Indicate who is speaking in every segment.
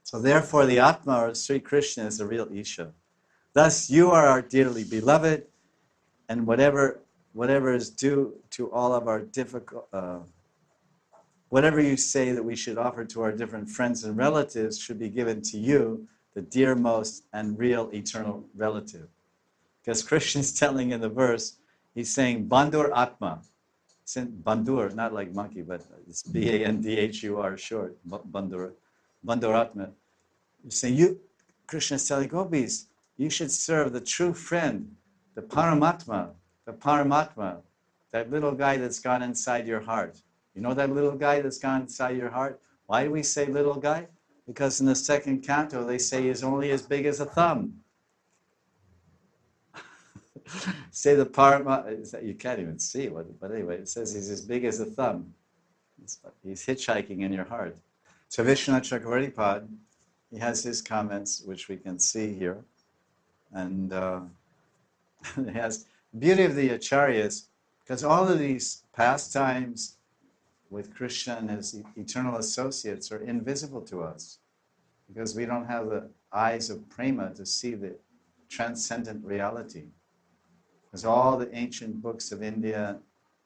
Speaker 1: So therefore the Atma or Sri Krishna is the real Isha. Thus you are our dearly beloved, and whatever is due to all of our difficult, whatever you say that we should offer to our different friends and relatives should be given to you, the dearmost and real eternal relative. Because Krishna is telling in the verse, he's saying Bandhur Atma. Bandhur, not like monkey, but it's Bandhur short, Bandhur Atma. He's saying, Krishna is telling gopis, you should serve the true friend, the Paramatma, that little guy that's gone inside your heart. You know that little guy that's gone inside your heart? Why do we say little guy? Because in the second canto they say he's only as big as a thumb. Say the Paramatma, you can't even see what, but anyway, it says he's as big as a thumb. He's hitchhiking in your heart. So Vishwanath Chakravarti Pad, he has his comments, which we can see here. And it has the beauty of the Acharyas, because all of these pastimes with Krishna and his eternal associates are invisible to us, because we don't have the eyes of prema to see the transcendent reality. Because all the ancient books of India,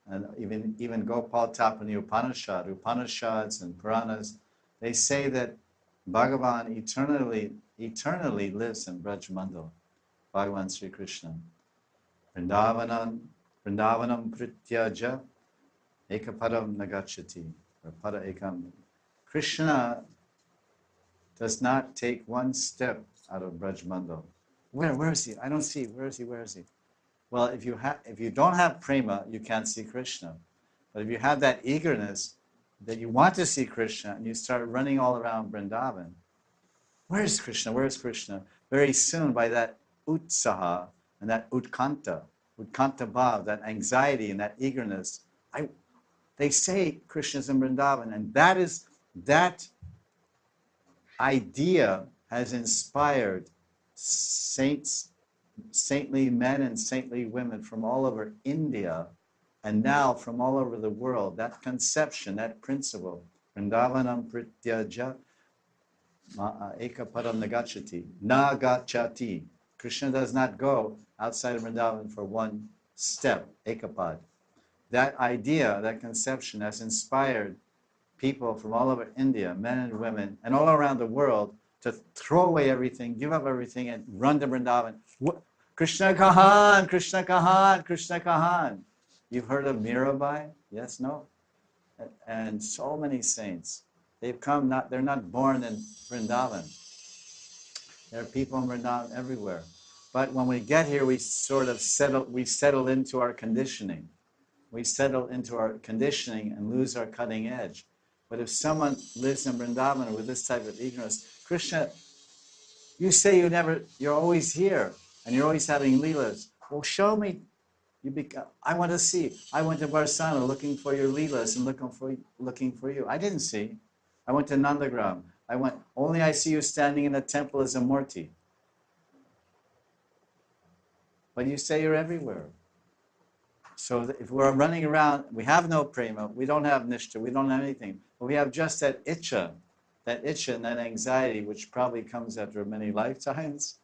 Speaker 1: and even Gopal Tapani Upanishads and Puranas, they say that Bhagavan eternally lives in Braj Mandal, Bhagavan Sri Krishna. Vrindavanam prityaja ekapadam nagachati, or pada ekam. Krishna does not take one step out of Braj Mandal. Where is he? I don't see. Where is he? Well, if you don't have prema, you can't see Krishna. But if you have that eagerness that you want to see Krishna, and you start running all around Vrindavan, where is Krishna? Very soon, by that utsaha and that utkanta bhav, that anxiety and that eagerness, they say Krishna's in Vrindavan, and that idea has inspired saintly men and saintly women from all over India, and now from all over the world. That conception, that principle, Vrindavanam prityaja ekapadam nagachati. Krishna does not go outside of Vrindavan for one step, ekapad. That idea, that conception has inspired people from all over India, men and women, and all around the world, to throw away everything, give up everything, and run to Vrindavan. Krishna Kahan, Krishna Kahan, Krishna Kahan. You've heard of Mirabai? Yes, no? And so many saints. They've come, they're not born in Vrindavan. There are people in Vrindavan everywhere. But when we get here, we sort of settle into our conditioning. We settle into our conditioning and lose our cutting edge. But if someone lives in Vrindavan with this type of ignorance, Krishna, you say you're always here, and you're always having lilas. Well, show me. I want to see. I went to Barsana looking for your lilas and looking for you. I didn't see. I went to Nandagram. Only I see you standing in the temple as a murti. But you say you're everywhere. So if we're running around, we have no prema, we don't have nishta, we don't have anything, but we have just that itcha and that anxiety, which probably comes after many lifetimes.